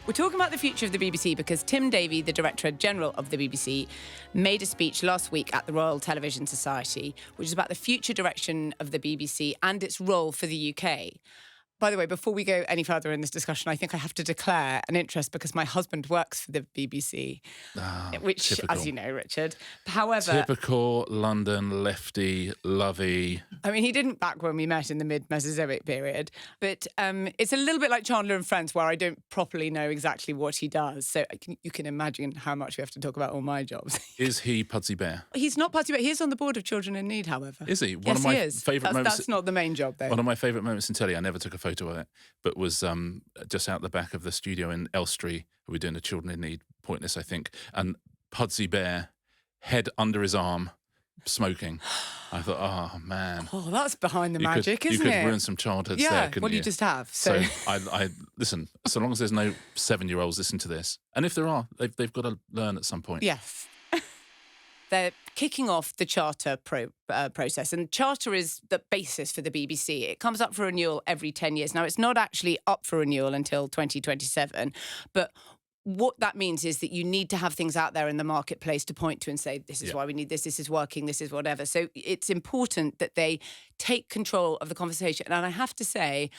We're talking about the future of the BBC because Tim Davie, the Director General of the BBC, made a speech last week at the Royal Television Society, which is about the future direction of the BBC and its role for the UK. By the way, before we go any further in this discussion, I think I have to declare an interest because my husband works for the BBC, which, typical. as you know, Richard. However, Typical London lefty, lovey. I mean, he didn't back when we met in the mid-Mesozoic period, but it's a little bit like Chandler and Friends, where I don't properly know exactly what he does. So you can imagine how much we have to talk about all my jobs. Is he Pudsey Bear? He's not Pudsey, but he is on the board of Children in Need, however. Is he? Yes, he is. Favourite moments. That's not the main job, though. One of my favourite moments in telly, I never took a photo of it, but was just out the back of the studio in Elstree. We were doing a Children in Need, Pointless, I think, and Pudsey Bear, head under his arm, smoking. I thought, oh man, that's behind the magic, isn't it? You could ruin some childhoods there, couldn't you? You just have. So I listen. So long as there's no 7-year-olds listen to this, and if there are, they've got to learn at some point. Yes. They're kicking off the charter process, and charter is the basis for the BBC. It comes up for renewal every 10 years. Now, it's not actually up for renewal until 2027, but what that means is that you need to have things out there in the marketplace to point to and say, this is why we need this is working, this is whatever. So it's important that they take control of the conversation. And I have to say,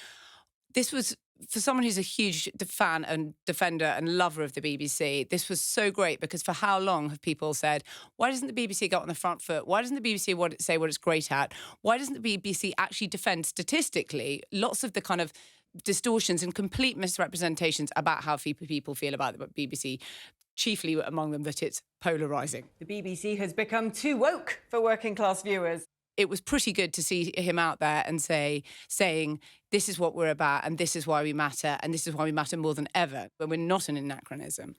this was, for someone who's a huge fan and defender and lover of the BBC, this was so great because for how long have people said, why doesn't the BBC get on the front foot? Why doesn't the BBC say what it's great at? Why doesn't the BBC actually defend statistically lots of the kind of distortions and complete misrepresentations about how people feel about the BBC, chiefly among them that it's polarising? The BBC has become too woke for working class viewers. It was pretty good to see him out there and saying, this is what we're about and this is why we matter and this is why we matter more than ever, when we're not an anachronism.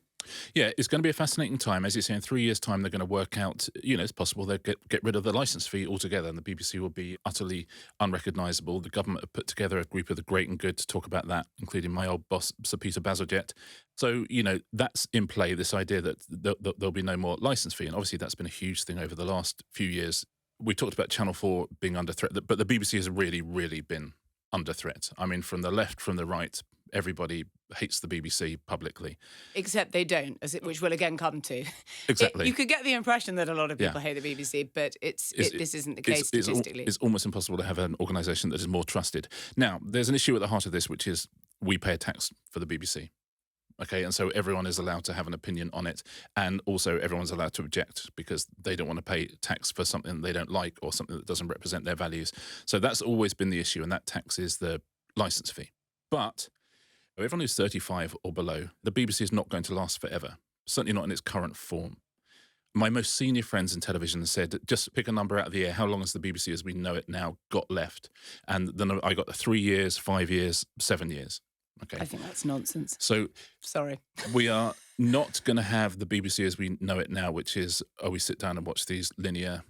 Yeah, it's going to be a fascinating time. As you say, in 3 years' time, they're going to work out, it's possible they'll get rid of the licence fee altogether and the BBC will be utterly unrecognisable. The government have put together a group of the great and good to talk about that, including my old boss, Sir Peter Bazalgette. So, that's in play, this idea that there'll be no more licence fee. And obviously that's been a huge thing over the last few years. We talked about Channel 4 being under threat, but the BBC has really, really been under threat. I mean, from the left, from the right, everybody hates the BBC publicly. Except they don't, which we'll again come to. Exactly. You could get the impression that a lot of people hate the BBC, but this isn't the case statistically. It's almost impossible to have an organisation that is more trusted. Now, there's an issue at the heart of this, which is we pay a tax for the BBC. Okay, and so everyone is allowed to have an opinion on it, and also everyone's allowed to object because they don't want to pay tax for something they don't like or something that doesn't represent their values. So that's always been the issue, and that tax is the licence fee. But everyone who's 35 or below, the BBC is not going to last forever, certainly not in its current form. My most senior friends in television said, just pick a number out of the air, how long has the BBC as we know it now got left? And then I got 3 years, 5 years, 7 years. Okay. I think that's nonsense. So, sorry. We are not going to have the BBC as we know it now, which is, we sit down and watch these linear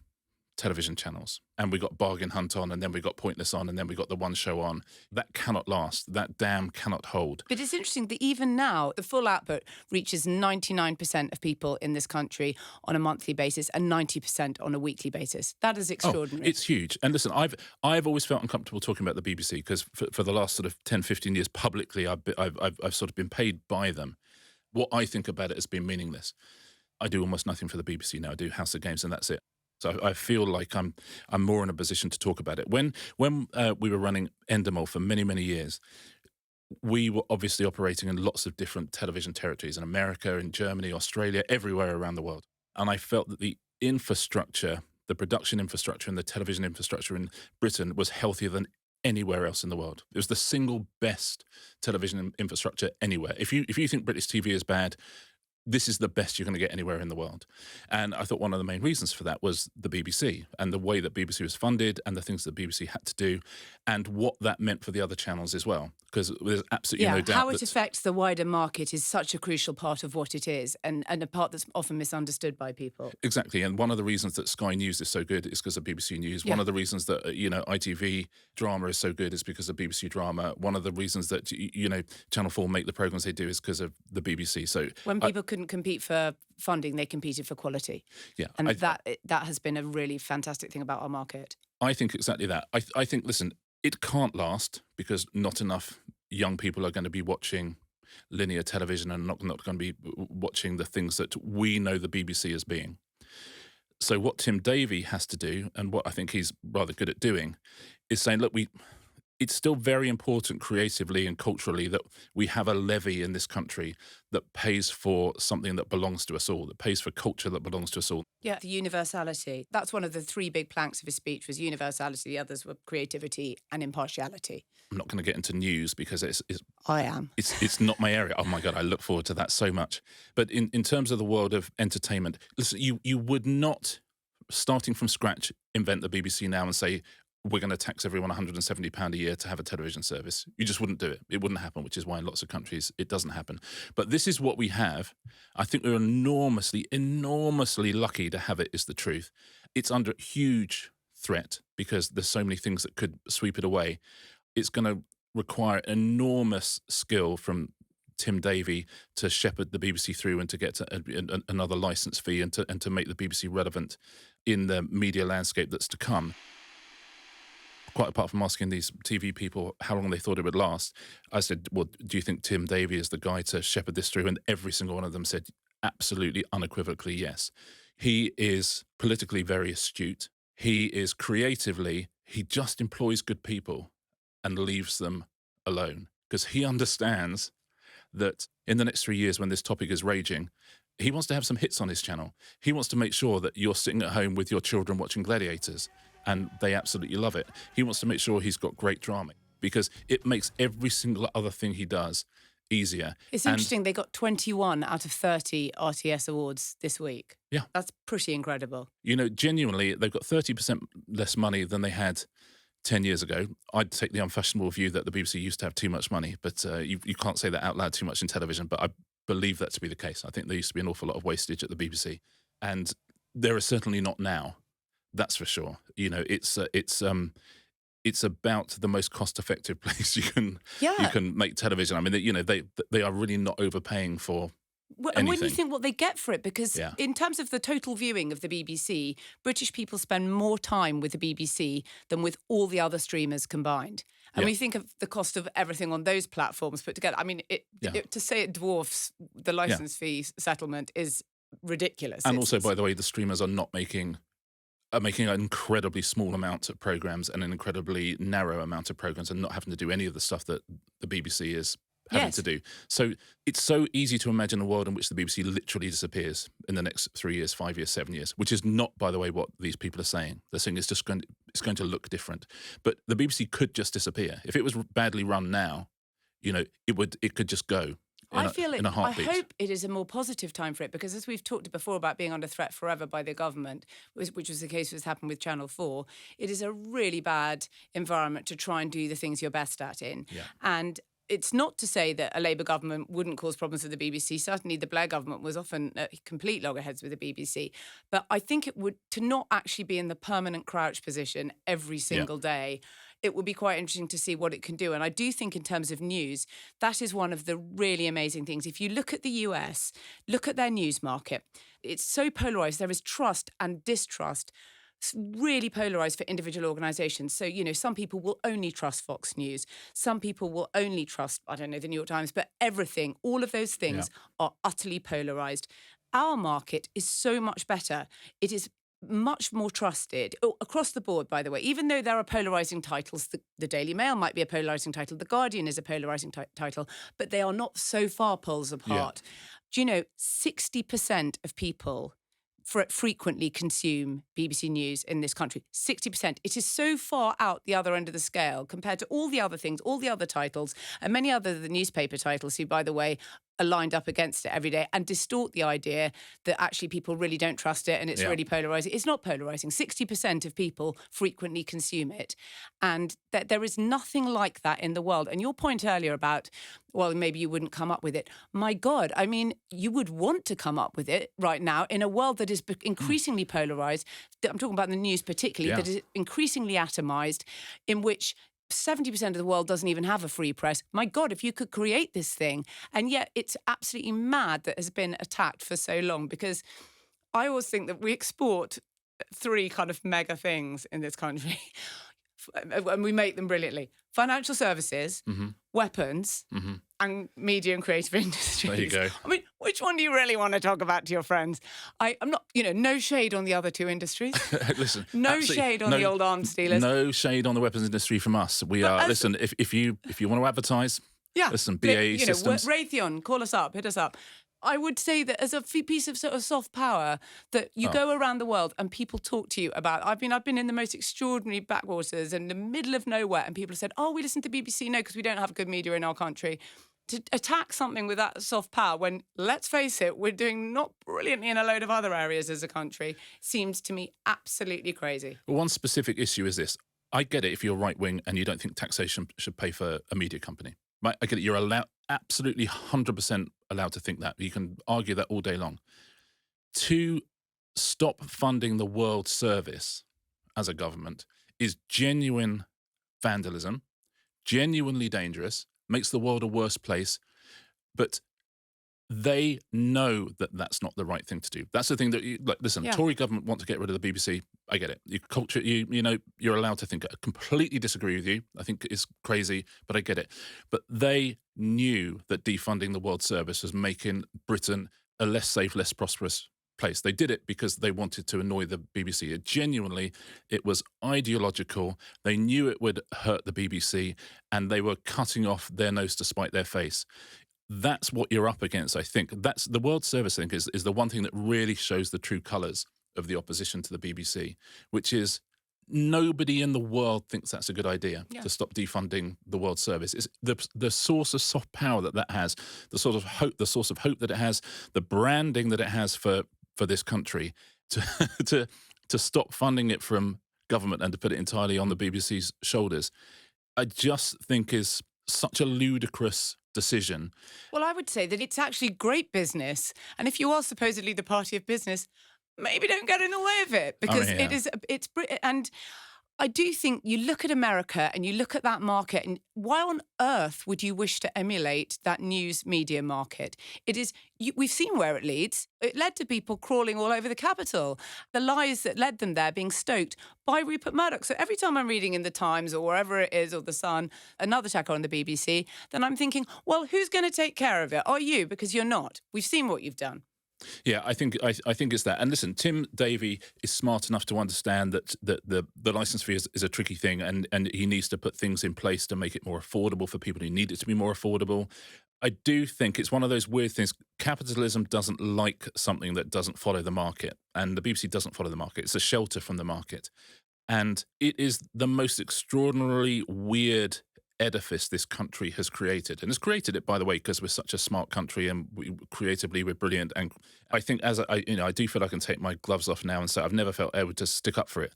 television channels. And we got Bargain Hunt on, and then we got Pointless on, and then we got the One Show on. That cannot last. That dam cannot hold. But it's interesting that even now, the full output reaches 99% of people in this country on a monthly basis and 90% on a weekly basis. That is extraordinary. It's huge. And listen, I've always felt uncomfortable talking about the BBC because for the last sort of 10, 15 years publicly, I've sort of been paid by them. What I think about it has been meaningless. I do almost nothing for the BBC now. I do House of Games and that's it. So I feel like I'm more in a position to talk about it. When we were running Endemol for many, many years, we were obviously operating in lots of different television territories in America, in Germany, Australia, everywhere around the world. And I felt that the infrastructure, the production infrastructure and the television infrastructure in Britain was healthier than anywhere else in the world. It was the single best television infrastructure anywhere. If you think British TV is bad, this is the best you're going to get anywhere in the world. And I thought one of the main reasons for that was the BBC and the way that BBC was funded and the things that BBC had to do and what that meant for the other channels as well. Because there's absolutely no doubt how it affects the wider market is such a crucial part of what it is and a part that's often misunderstood by people. Exactly. And one of the reasons that Sky News is so good is because of BBC News. Yeah. One of the reasons that, ITV drama is so good is because of BBC drama. One of the reasons that, Channel 4 make the programmes they do is because of the BBC. So when people couldn't compete for funding, they competed for quality. Yeah. And that has been a really fantastic thing about our market. I think exactly that. I think, listen, it can't last because not enough young people are going to be watching linear television and not going to be watching the things that we know the BBC as being. So what Tim Davie has to do, and what I think he's rather good at doing, is saying, look, it's still very important creatively and culturally that we have a levy in this country that pays for something that belongs to us all, that pays for culture that belongs to us all. Yeah, the universality. That's one of the three big planks of his speech was universality. The others were creativity and impartiality. I'm not going to get into news because I am. It's not my area. Oh my God, I look forward to that so much. But in terms of the world of entertainment, listen, you would not, starting from scratch, invent the BBC now and say, we're going to tax everyone £170 a year to have a television service. You just wouldn't do it. It wouldn't happen, which is why in lots of countries it doesn't happen. But this is what we have. I think we're enormously, enormously lucky to have it, is the truth. It's under huge threat because there's so many things that could sweep it away. It's going to require enormous skill from Tim Davie to shepherd the BBC through and to get to another licence fee and to make the BBC relevant in the media landscape that's to come. Quite apart from asking these TV people how long they thought it would last, I said, well, do you think Tim Davie is the guy to shepherd this through? And every single one of them said absolutely, unequivocally yes. He is politically very astute. He is creatively, he just employs good people and leaves them alone because he understands that in the next 3 years when this topic is raging, he wants to have some hits on his channel. He wants to make sure that you're sitting at home with your children watching Gladiators and they absolutely love it. He wants to make sure he's got great drama because it makes every single other thing he does easier. It's interesting, they got 21 out of 30 RTS awards this week. Yeah. That's pretty incredible. You know, genuinely, they've got 30% less money than they had 10 years ago. I'd take the unfashionable view that the BBC used to have too much money, but you can't say that out loud too much in television, but I believe that to be the case. I think there used to be an awful lot of wastage at the BBC, and there is certainly not now. That's for sure. You know, it's about the most cost-effective place you can make television. I mean, you know, they are really not overpaying for and when you think what they get for it, because Yeah. in terms of the total viewing of the BBC, British people spend more time with the BBC than with all the other streamers combined. And when you think of the cost of everything on those platforms put together, I mean, to say it dwarfs the licence fee settlement is ridiculous. And also, by the way, the streamers are making an incredibly small amount of programmes and an incredibly narrow amount of programmes and not having to do any of the stuff that the BBC is having to do. So it's so easy to imagine a world in which the BBC literally disappears in the next 3 years, 5 years, 7 years, which is not, by the way, what these people are saying. They're saying it's going to look different. But the BBC could just disappear. If it was badly run now, you know, it could just go. In a heartbeat. I hope it is a more positive time for it because, as we've talked before about being under threat forever by the government, which was the case that's happened with Channel 4, it is a really bad environment to try and do the things you're best at in. Yeah. And it's not to say that a Labour government wouldn't cause problems with the BBC. Certainly the Blair government was often complete loggerheads with the BBC. But I think it would, to not actually be in the permanent crouch position every single day, it would be quite interesting to see what it can do. And I do think in terms of news, that is one of the really amazing things. If you look at the US, look at their news market, it's so polarised. There is trust and distrust. It's really polarised for individual organisations. So, you know, some people will only trust Fox News. Some people will only trust, I don't know, the New York Times, but everything, all of those things are utterly polarised. Our market is so much better. It is much more trusted across the board, by the way, even though there are polarising titles. The Daily Mail might be a polarising title. The Guardian is a polarising title, but they are not so far poles apart. Do you know, 60% of people frequently consume BBC News in this country. 60%. It is so far out the other end of the scale compared to all the other things, all the other titles, and many other the newspaper titles who, by the way, are lined up against it every day and distort the idea that actually people really don't trust it and it's really polarising. It's not polarising. 60% of people frequently consume it. And there is nothing like that in the world. And your point earlier about, well, maybe you wouldn't come up with it. My God, I mean, you would want to come up with it right now in a world that is increasingly polarised. I'm talking about the news particularly, that is increasingly atomised, in which 70% of the world doesn't even have a free press. My God, if you could create this thing. And yet it's absolutely mad that it has been attacked for so long, because I always think that we export three kind of mega things in this country and we make them brilliantly. Financial services, weapons and media and creative industries. There you go. I mean, which one do you really want to talk about to your friends? I'm not, no shade on the other two industries. Listen, No shade on the old arms dealers. No shade on the weapons industry from us. We are, listen, if you want to advertise, listen, BAE Systems. Raytheon, call us up, hit us up. I would say that as a piece of sort of soft power, that you go around the world and people talk to you about. I've been in the most extraordinary backwaters in the middle of nowhere, and people have said, "Oh, we listen to BBC." No, because we don't have good media in our country. To attack something with that soft power, when let's face it, we're doing not brilliantly in a load of other areas as a country, seems to me absolutely crazy. Well, one specific issue is this: I get it if you're right wing and you don't think taxation should pay for a media company. Right? I get it. You're allowed, absolutely 100% allowed to think that. You can argue that all day long. To stop funding the World Service as a government is genuine vandalism, genuinely dangerous, makes the world a worse place. But they know that that's not the right thing to do. That's the thing that, listen, Tory government want to get rid of the BBC. I get it. Your culture, you're allowed to think. I completely disagree with you. I think it's crazy, but I get it. But they knew that defunding the World Service was making Britain a less safe, less prosperous place. They did it because they wanted to annoy the BBC. It was ideological. They knew it would hurt the BBC, and they were cutting off their nose to spite their face. That's what you're up against, I think. That's the World Service, I think, is the one thing that really shows the true colours of the opposition to the BBC, which is nobody in the world thinks that's a good idea to stop defunding the World Service. It's the source of soft power that has, the source of hope that it has, the branding that it has for this country, to stop funding it from government and to put it entirely on the BBC's shoulders, I just think is such a ludicrous decision. Well, I would say that it's actually great business. And if you are supposedly the party of business, maybe don't get in the way of it, because and I do think you look at America and you look at that market, and why on earth would you wish to emulate that news media market? We've seen where it leads. It led to people crawling all over the Capitol. The lies that led them there being stoked by Rupert Murdoch. So every time I'm reading in the Times or wherever it is, or the Sun, another checker on the BBC, then I'm thinking, well, who's going to take care of it? Are you? Because you're not. We've seen what you've done. Yeah, I think it's that. And listen, Tim Davie is smart enough to understand that the licence fee is a tricky thing, and he needs to put things in place to make it more affordable for people who need it to be more affordable. I do think it's one of those weird things. Capitalism doesn't like something that doesn't follow the market, and the BBC doesn't follow the market. It's a shelter from the market. And it is the most extraordinarily weird edifice this country has created. And it's created it, by the way, because we're such a smart country and creatively we're brilliant. And I think I do feel I can take my gloves off now and say I've never felt able to stick up for it.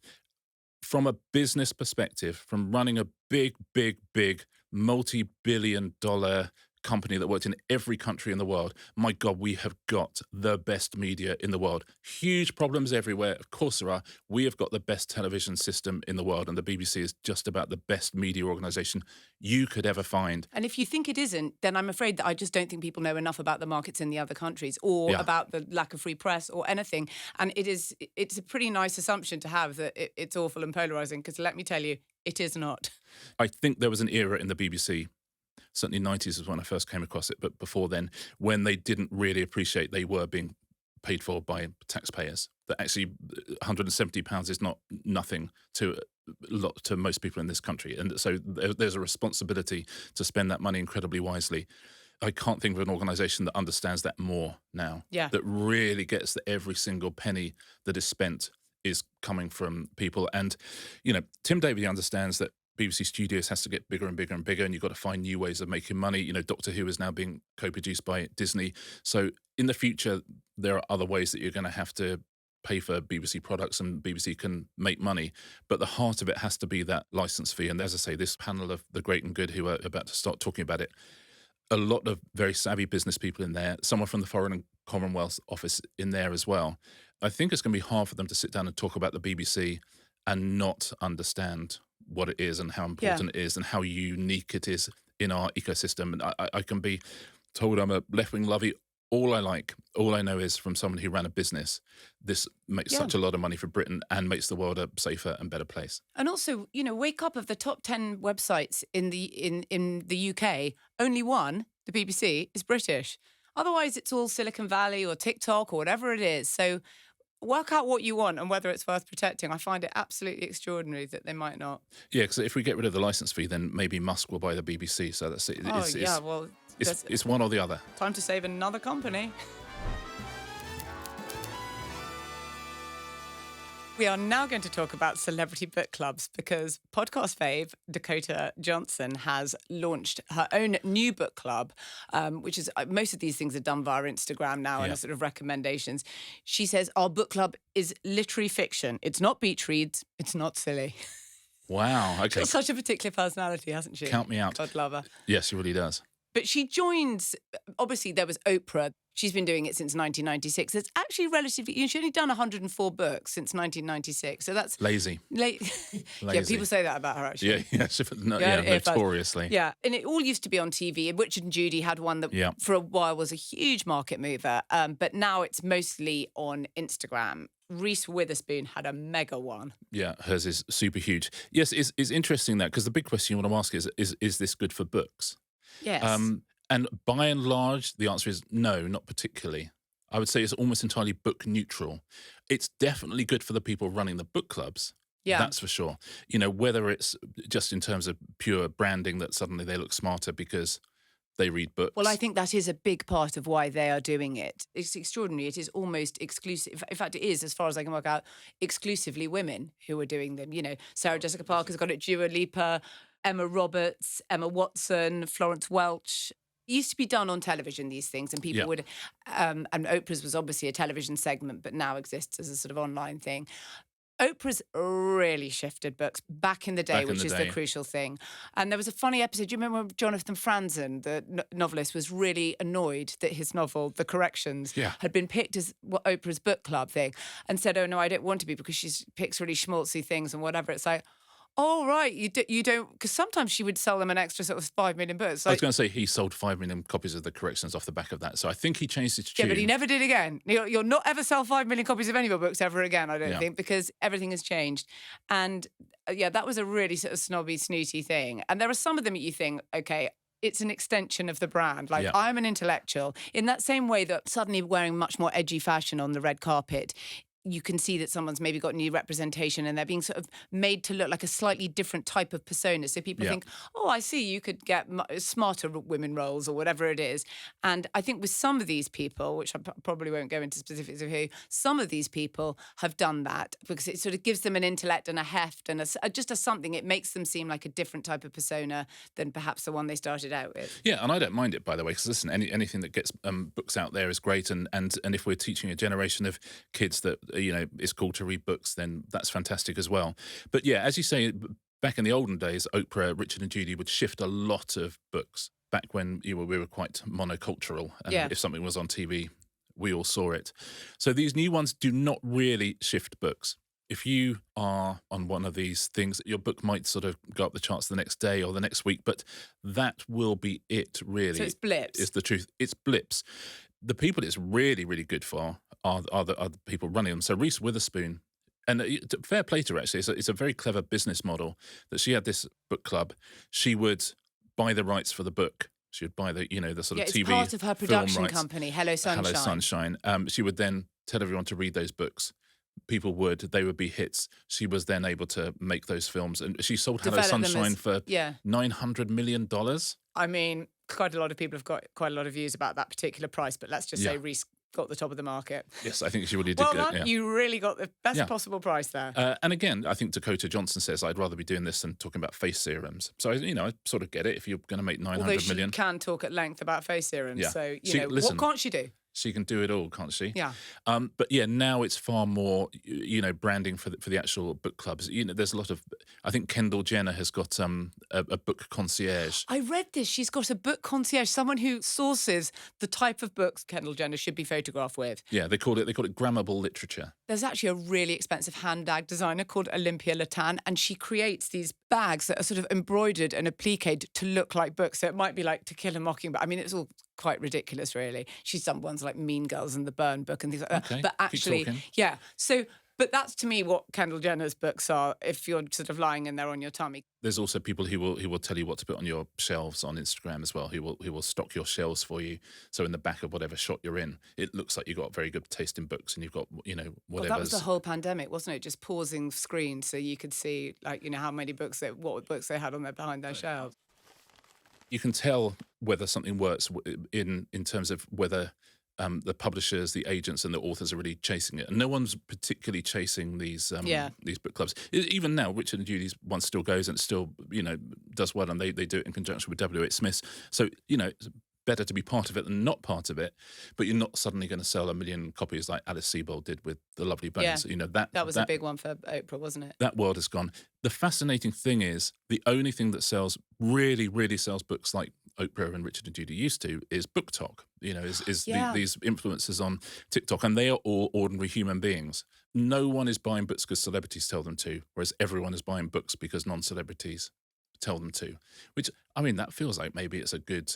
From a business perspective, from running a big, big, big multi-billion-dollar company that worked in every country in the world, my God, we have got the best media in the world. Huge problems everywhere. Of course there are. We have got the best television system in the world, and the BBC is just about the best media organisation you could ever find. And if you think it isn't, then I'm afraid that I just don't think people know enough about the markets in the other countries, or about the lack of free press or anything. And it's a pretty nice assumption to have that it's awful and polarising, because let me tell you, it is not. I think there was an era in the BBC, certainly 90s was when I first came across it, but before then, when they didn't really appreciate they were being paid for by taxpayers. That actually £170 is not nothing to most people in this country. And so there's a responsibility to spend that money incredibly wisely. I can't think of an organisation that understands that more now, that really gets that every single penny that is spent is coming from people. And, Tim Davie understands that BBC Studios has to get bigger and bigger and bigger, and you've got to find new ways of making money. Doctor Who is now being co-produced by Disney. So in the future, there are other ways that you're going to have to pay for BBC products, and BBC can make money. But the heart of it has to be that licence fee. And as I say, this panel of the great and good who are about to start talking about it, a lot of very savvy business people in there, someone from the Foreign and Commonwealth Office in there as well. I think it's going to be hard for them to sit down and talk about the BBC and not understand what it is and how important it is and how unique it is in our ecosystem. And I can be told I'm a left-wing all I know is from someone who ran a business, this makes such a lot of money for Britain and makes the world a safer and better place. And also, wake up of the top 10 websites in the UK, only one, the BBC, is British. Otherwise, it's all Silicon Valley or TikTok or whatever it is. So work out what you want and whether it's worth protecting. I find it absolutely extraordinary that they might not. Yeah, because if we get rid of the licence fee, then maybe Musk will buy the BBC. So that's it. It's one or the other. Time to save another company. We are now going to talk about celebrity book clubs because podcast fave Dakota Johnson has launched her own new book club, which is most of these things are done via Instagram now and are sort of recommendations. She says our book club is literary fiction. It's not beach reads. It's not silly. Wow. Okay. She's such a particular personality, hasn't she? Count me out. God love her. Yes, she really does. But she joins, obviously there was Oprah. She's been doing it since 1996. It's actually relatively, she's only done 104 books since 1996. So that's... Lazy. Yeah, people say that about her, actually. Notoriously. Yeah, and it all used to be on TV. Richard and Judy had one that for a while was a huge market mover. But now it's mostly on Instagram. Reece Witherspoon had a mega one. Yeah, hers is super huge. Yes, it's interesting that, because the big question you want to ask is this good for books? Yes. And by and large, the answer is no, not particularly. I would say it's almost entirely book neutral. It's definitely good for the people running the book clubs. Yeah. That's for sure. Whether it's just in terms of pure branding that suddenly they look smarter because they read books. Well, I think that is a big part of why they are doing it. It's extraordinary. It is almost exclusive. In fact, it is, as far as I can work out, exclusively women who are doing them. Sarah Jessica Parker's got it, Dua Lipa, Emma Roberts, Emma Watson, Florence Welch. It used to be done on television, these things, and people would... and Oprah's was obviously a television segment, but now exists as a sort of online thing. Oprah's really shifted books back in the day, which is the crucial thing. And there was a funny episode. Do you remember when Jonathan Franzen, the novelist, was really annoyed that his novel, The Corrections, had been picked as Oprah's book club thing and said, oh, no, I don't want to be because she picks really schmaltzy things and whatever. It's like... Oh, right, you don't... Because sometimes she would sell them an extra sort of 5 million books. I was going to say he sold 5 million copies of The Corrections off the back of that. So I think he changed his tune. Yeah, but he never did again. You'll not ever sell 5 million copies of any of your books ever again, I don't think, because everything has changed. And, that was a really sort of snobby, snooty thing. And there are some of them that you think, OK, it's an extension of the brand. Like, I'm an intellectual. In that same way that suddenly wearing much more edgy fashion on the red carpet, you can see that someone's maybe got new representation and they're being sort of made to look like a slightly different type of persona. So people think, oh, I see, you could get smarter women roles or whatever it is. And I think with some of these people, which I probably won't go into specifics of who, some of these people have done that because it sort of gives them an intellect and a heft and just a something. It makes them seem like a different type of persona than perhaps the one they started out with. Yeah, and I don't mind it, by the way, because listen, anything that gets books out there is great. And if we're teaching a generation of kids that it's cool to read books, then that's fantastic as well. But yeah, as you say, back in the olden days, Oprah, Richard and Judy would shift a lot of books back when we were quite monocultural. And if something was on TV, we all saw it. So these new ones do not really shift books. If you are on one of these things, your book might sort of go up the charts the next day or the next week, but that will be it, really. So it's blips. Is the truth. It's blips. The people it's really, really good for are the people running them. So Reece Witherspoon, and fair play to her, actually. It's a very clever business model that she had this book club. She would buy the rights for the book. She would buy the sort of TV. It's part of her production company, Hello Sunshine. Hello Sunshine. She would then tell everyone to read those books. They would be hits. She was then able to make those films, and she sold Hello Sunshine for $900 million. I mean, quite a lot of people have got quite a lot of views about that particular price, but let's just say Reece got the top of the market. Yes, I think she really did. Well, you really got the best possible price there. And again, I think Dakota Johnson says, I'd rather be doing this than talking about face serums. So, I sort of get it if you're going to make 900 million. She can talk at length about face serums. Yeah. So, listen, what can't she do? She can do it all, can't she? Yeah. But yeah, now it's far more, branding for the actual book clubs. There's a lot of, I think Kendall Jenner has got a book concierge. I read this. She's got a book concierge, someone who sources the type of books Kendall Jenner should be photographed with. Yeah, they call it grammable literature. There's actually a really expensive handbag designer called Olympia Latan, and she creates these bags that are sort of embroidered and appliqued to look like books. So it might be like To Kill a Mockingbird. I mean, it's all quite ridiculous, really. She's done ones like Mean Girls and the Burn book and things like that. Okay, But keep actually, talking. yeah. So, but that's to me what Kendall Jenner's books are. If you're sort of lying in there on your tummy. There's also people who will tell you what to put on your shelves on Instagram as well. Who will stock your shelves for you. So in the back of whatever shot you're in, it looks like you've got very good taste in books, and you've got Well, whatever. that was the whole pandemic, wasn't it? Just pausing screens so you could see, like, how many books what books they had on behind their shelves. You can tell whether something works in terms of whether the publishers, the agents, and the authors are really chasing it. And no one's particularly chasing these book clubs. Even now, Richard and Judy's one still goes and still does well, and they do it in conjunction with W.H. Smith. So it's better to be part of it than not part of it. But you're not suddenly going to sell 1 million copies like Alice Sebold did with The Lovely Bones. Yeah. That was a big one for Oprah, wasn't it? That world has gone. The fascinating thing is the only thing that really, really sells books like Oprah and Richard and Judy used to is BookTok. These influencers on TikTok, and they are all ordinary human beings. No one is buying books because celebrities tell them to, whereas everyone is buying books because non-celebrities tell them to. Which, that feels like maybe it's a good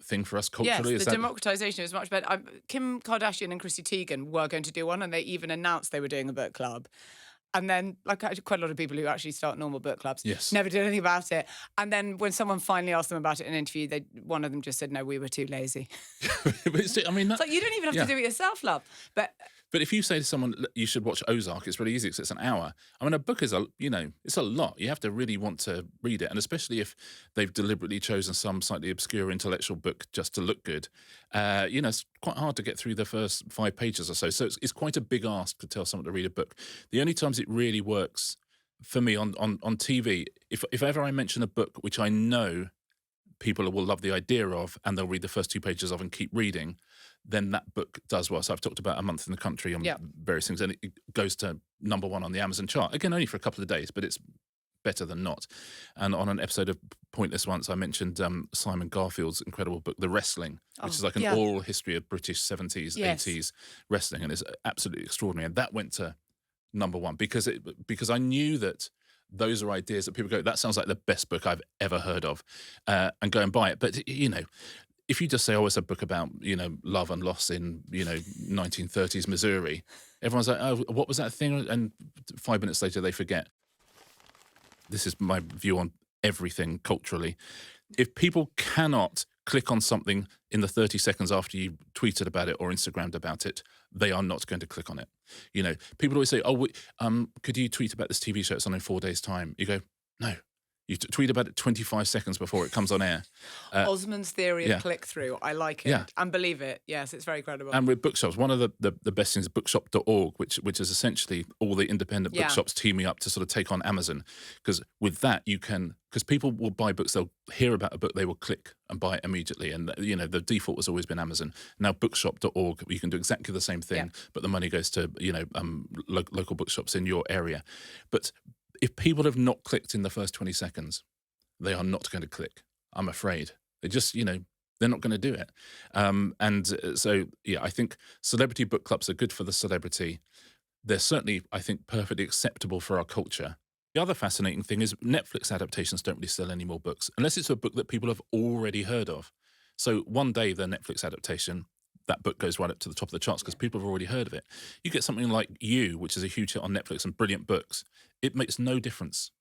thing for us culturally. Yes, the democratization is much better. Kim Kardashian and Chrissy Teigen were going to do one, and they even announced they were doing a book club. And then, quite a lot of people who actually start normal book clubs never did anything about it. And then when someone finally asked them about it in an interview, one of them just said, no, we were too lazy. It's like, you don't even have to do it yourself, love. But if you say to someone, you should watch Ozark, it's really easy because it's an hour. A book is it's a lot. You have to really want to read it. And especially if they've deliberately chosen some slightly obscure intellectual book just to look good, it's quite hard to get through the first 5 pages or so. So it's quite a big ask to tell someone to read a book. The only times it really works for me on TV, if ever I mention a book which I know people will love the idea of and they'll read the first 2 pages of and keep reading, then that book does well. So I've talked about A Month in the Country on various things, and it goes to number 1 on the Amazon chart. Again, only for a couple of days, but it's better than not. And on an episode of Pointless once, I mentioned Simon Garfield's incredible book, The Wrestling, which is like an oral history of British 70s, 80s wrestling, and it's absolutely extraordinary. And that went to number 1 because I knew that those are ideas that people go, that sounds like the best book I've ever heard of, and go and buy it. But, if you just say, it's a book about, love and loss in, 1930s Missouri, everyone's like, oh, what was that thing? And 5 minutes later, they forget. This is my view on everything culturally. If people cannot click on something in the 30 seconds after you tweeted about it or Instagrammed about it, they are not going to click on it. People always say, could you tweet about this TV show? It's on in 4 days' time. You go, no. You tweet about it 25 seconds before it comes on air. Osman's theory of click-through. I like it and believe it. Yes, it's very credible. And with bookshops, one of the best things is bookshop.org, which is essentially all the independent bookshops teaming up to sort of take on Amazon. Because with that, because people will buy books, they'll hear about a book, they will click and buy it immediately. And, the default has always been Amazon. Now, bookshop.org, you can do exactly the same thing, but the money goes to, local bookshops in your area. But if people have not clicked in the first 20 seconds, they are not going to click, I'm afraid. They just, they're not going to do it. I think celebrity book clubs are good for the celebrity. They're certainly, I think, perfectly acceptable for our culture. The other fascinating thing is Netflix adaptations don't really sell any more books, unless it's a book that people have already heard of. So one day, the Netflix adaptation, that book goes right up to the top of the charts because people have already heard of it. You get something like You, which is a huge hit on Netflix and brilliant books. It makes no difference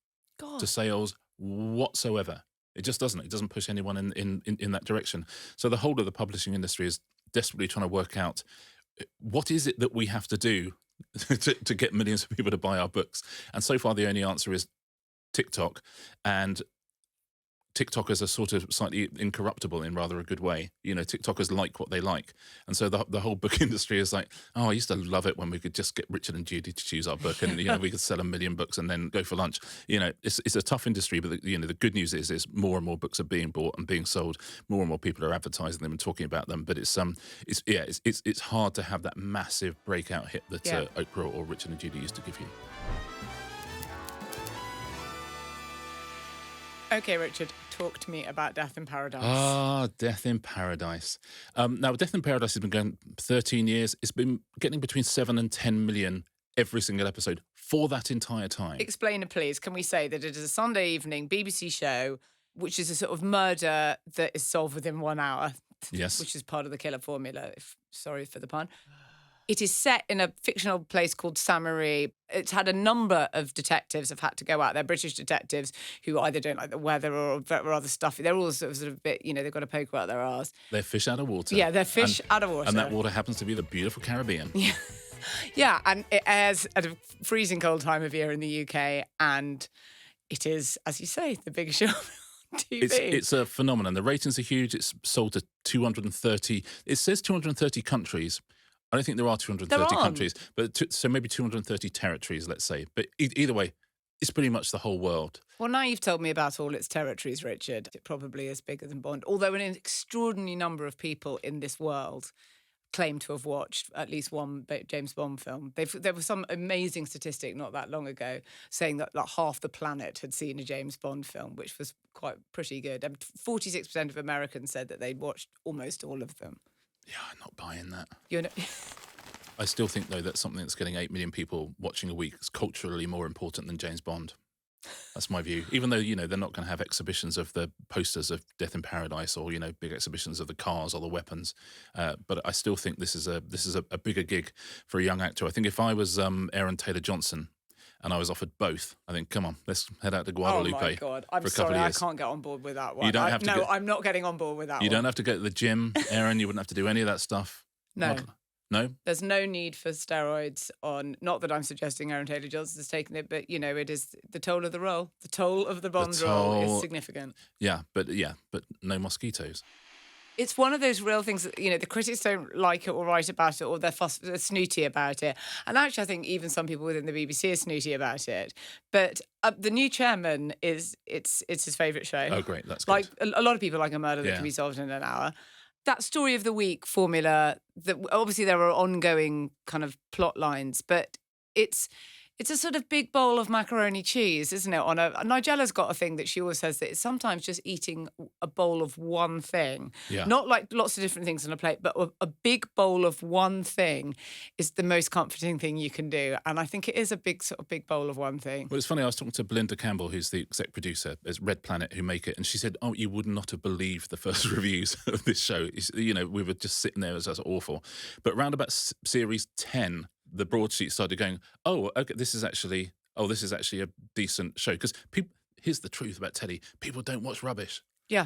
to sales whatsoever. It just doesn't. It doesn't push anyone in that direction. So the whole of the publishing industry is desperately trying to work out what is it that we have to do to get millions of people to buy our books. And so far, the only answer is TikTok, and TikTokers are sort of slightly incorruptible in rather a good way. TikTokers like what they like. And so the whole book industry is like, I used to love it when we could just get Richard and Judy to choose our book and, we could sell 1 million books and then go for lunch. It's a tough industry, but, the good news is more and more books are being bought and being sold. More and more people are advertising them and talking about them. But it's hard to have that massive breakout hit that Oprah or Richard and Judy used to give you. Okay, Richard, talk to me about Death in Paradise. Death in Paradise. Now, Death in Paradise has been going 13 years. It's been getting between 7 and 10 million every single episode for that entire time. Explain it, please. Can we say that it is a Sunday evening BBC show, which is a sort of murder that is solved within 1 hour? Yes. which is part of the killer formula, sorry for the pun. It is set in a fictional place called Samari. It's had a number of detectives have had to go out there, British detectives, who either don't like the weather or other stuff. They're all sort of a bit, they've got a poker out their arse. They're fish out of water. Yeah, they're fish out of water. And that water happens to be the beautiful Caribbean. Yeah. Yeah, and it airs at a freezing cold time of year in the UK, and it is, as you say, the biggest show on TV. It's a phenomenon. The ratings are huge. It's sold to 230. It says 230 countries. I don't think there are 230 countries, but so maybe 230 territories, let's say. But either way, it's pretty much the whole world. Well, now you've told me about all its territories, Richard. It probably is bigger than Bond, although an extraordinary number of people in this world claim to have watched at least one James Bond film. There was some amazing statistic not that long ago saying that like half the planet had seen a James Bond film, which was quite pretty good. 46% of Americans said that they'd watched almost all of them. Yeah, I'm not buying that. I still think, though, that something that's getting 8 million people watching a week is culturally more important than James Bond. That's my view. Even though, they're not going to have exhibitions of the posters of Death in Paradise or, big exhibitions of the cars or the weapons. But I still think this is a bigger gig for a young actor. I think if I was Aaron Taylor-Johnson and I was offered both, I think, come on, let's head out to Guadalupe. Oh, my God. I'm sorry, I can't get on board with that one. I'm not getting on board with that one. You don't have to go to the gym, Aaron. You wouldn't have to do any of that stuff. No. No? There's no need for steroids on, not that I'm suggesting Aaron Taylor-Johnson has taken it, but, it is the toll of the role. The toll of the Bond role is significant. Yeah, but no mosquitoes. It's one of those real things that, the critics don't like it or write about it or they're snooty about it. And actually, I think even some people within the BBC are snooty about it. But the new chairman it's his favourite show. Oh, great. That's good. Like a lot of people like a murder that can be solved in an hour. That story of the week formula, that obviously there are ongoing kind of plot lines, but it's a sort of big bowl of macaroni cheese, isn't it? Nigella's got a thing that she always says that it's sometimes just eating a bowl of one thing. Yeah. Not like lots of different things on a plate, but a big bowl of one thing is the most comforting thing you can do. And I think it is a big bowl of one thing. Well, it's funny, I was talking to Belinda Campbell, who's the exec producer at Red Planet, who make it, and she said, oh, you would not have believed the first reviews of this show. We were just sitting there, it was awful. But round about series 10, the broadsheet started going, oh, okay, this is actually a decent show. Because here's the truth about Teddy, people don't watch rubbish. Yeah.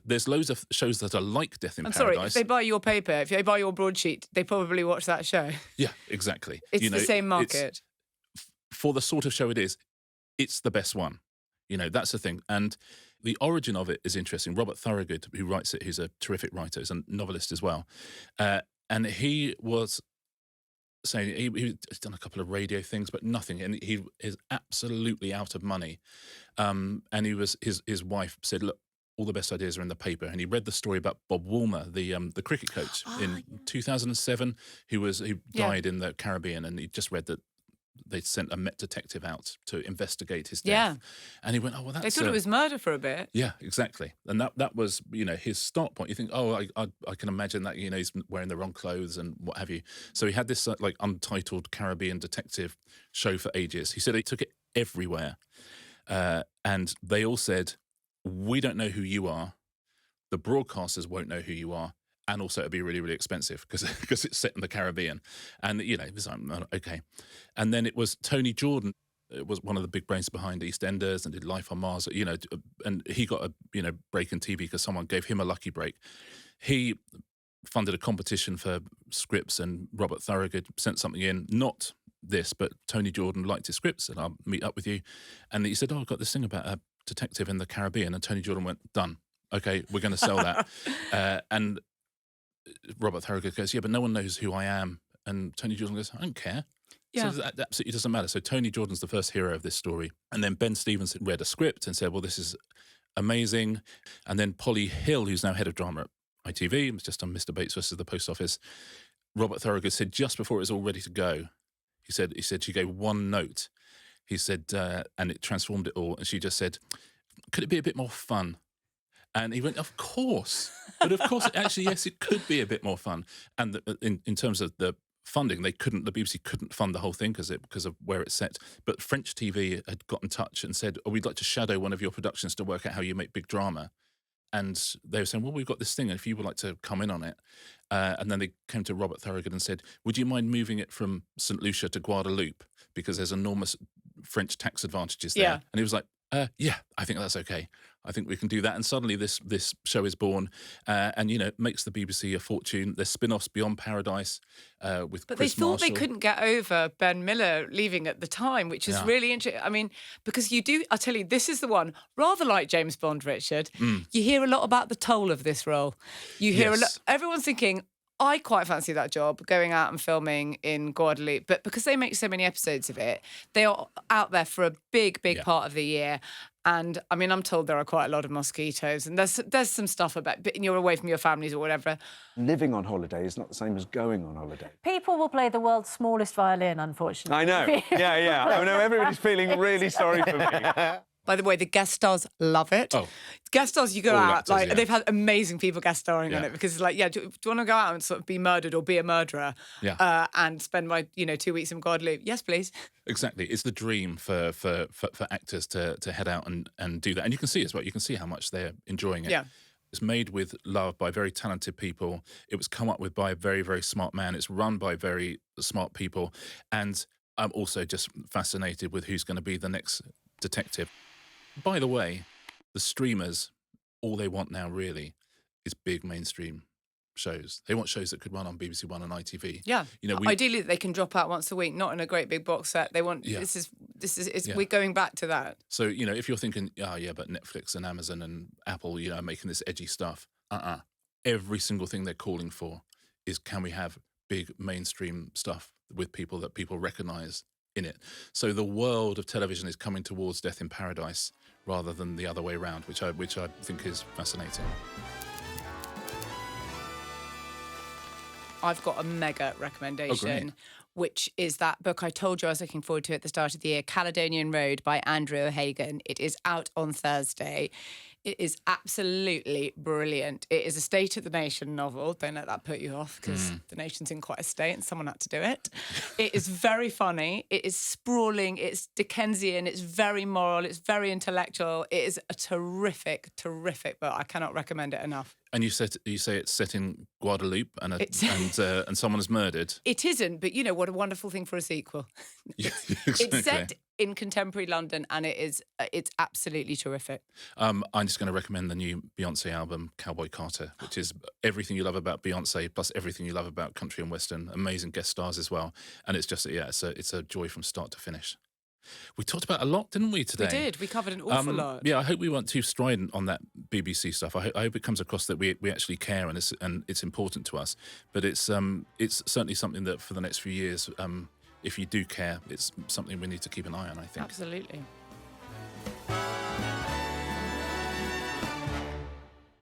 There's loads of shows that are like Death in Paradise. Sorry, if they buy your paper, if they buy your broadsheet, they probably watch that show. Yeah, exactly. It's the same market. For the sort of show it is, it's the best one. That's the thing. And the origin of it is interesting. Robert Thorogood, who writes it, who's a terrific writer, is a novelist as well. And he was saying he's done a couple of radio things, but nothing, and he is absolutely out of money. And his wife said, "Look, all the best ideas are in the paper." And he read the story about Bob Woolmer, the cricket coach in 2007, who died in the Caribbean, and he just read that they sent a Met detective out to investigate his death. Yeah. And he went, oh, well, that's... They thought it was murder for a bit. Yeah, exactly. And that was, his start point. You think, oh, I can imagine that, he's wearing the wrong clothes and what have you. So he had this, untitled Caribbean detective show for ages. He said he took it everywhere. And they all said, we don't know who you are. The broadcasters won't know who you are. And also it'd be really, really expensive because it's set in the Caribbean. And, it was okay. And then it was Tony Jordan. It was one of the big brains behind EastEnders and did Life on Mars, and he got a, break in TV because someone gave him a lucky break. He funded a competition for scripts, and Robert Thorogood sent something in, not this, but Tony Jordan liked his scripts, and I'll meet up with you. And he said, oh, I've got this thing about a detective in the Caribbean. And Tony Jordan went, done. Okay, we're going to sell that. And Robert Thorogood goes, yeah, but no one knows who I am. And Tony Jordan goes, I don't care. Yeah. So that absolutely doesn't matter. So Tony Jordan's the first hero of this story. And then Ben Stevens read a script and said, well, this is amazing. And then Polly Hill, who's now head of drama at ITV, was just on Mr. Bates versus the Post Office. Robert Thorogood said just before it was all ready to go, he said she gave one note. He said, and it transformed it all. And she just said, could it be a bit more fun? And he went, of course. But of course, actually, yes, it could be a bit more fun. And in terms of the funding, the BBC couldn't fund the whole thing because of where it's set. But French TV had got in touch and said, oh, we'd like to shadow one of your productions to work out how you make big drama. And they were saying, well, we've got this thing, and if you would like to come in on it. And then they came to Robert Thorogood and said, would you mind moving it from St. Lucia to Guadeloupe? Because there's enormous French tax advantages there. Yeah. And he was like, yeah, I think that's okay. I think we can do that. And suddenly this show is born, and it makes the BBC a fortune. There's spin-offs beyond Paradise with But Chris they thought Marshall. they couldn't get over Ben Miller leaving at the time, which is really interesting. I mean, because I'll tell you, this is the one, rather like James Bond, Richard, you hear a lot about the toll of this role. You hear a lot, everyone's thinking, I quite fancy that job, going out and filming in Guadeloupe. But because they make so many episodes of it, they are out there for a big part of the year. And I mean, I'm told there are quite a lot of mosquitoes, and there's some stuff about, but you're away from your families or whatever. Living on holiday is not the same as going on holiday. People will play the world's smallest violin, unfortunately. I know. Yeah. I know everybody's feeling really sorry for me. By the way, the guest stars love it. Oh. Guest stars, you go All out, actors, they've had amazing people guest starring on Yeah. it, because it's like, do you want to go out and sort of be murdered or be a murderer and spend my 2 weeks in Guadeloupe? Yes, please. Exactly. It's the dream for actors to head out and do that. And you can see as well, you can see how much they're enjoying it. Yeah. It's made with love by very talented people. It was come up with by a very, very smart man. It's run by very smart people. And I'm also just fascinated with who's going to be the next detective. By the way, the streamers, all they want now really is big mainstream shows. They want shows that could run on BBC One and ITV. Yeah. Ideally, they can drop out once a week, not in a great big box set. They want we're going back to that. So, if you're thinking, but Netflix and Amazon and Apple, are making this edgy stuff. Every single thing they're calling for is, can we have big mainstream stuff with people that people recognise in it? So the world of television is coming towards Death in Paradise rather than the other way around, which I think is fascinating. I've got a mega recommendation, which is that book I told you I was looking forward to at the start of the year, Caledonian Road by Andrew O'Hagan. It is out on Thursday. It is absolutely brilliant. It is a State of the Nation novel. Don't let that put you off, because the nation's in quite a state and someone had to do it. It is very funny. It is sprawling. It's Dickensian. It's very moral. It's very intellectual. It is a terrific, terrific book. I cannot recommend it enough. And you say it's set in Guadeloupe and someone is murdered. It isn't, but what a wonderful thing for a sequel. Exactly. It's set in contemporary London, and it's absolutely terrific. I'm just going to recommend the new Beyonce album, Cowboy Carter, which is everything you love about Beyonce plus everything you love about country and western. Amazing guest stars as well, and it's just it's a joy from start to finish. We talked about a lot, didn't we, today? We did. We covered an awful lot. Yeah, I hope we weren't too strident on that BBC stuff. I hope it comes across that we actually care and it's important to us. But it's certainly something that for the next few years, if you do care, it's something we need to keep an eye on, I think. Absolutely.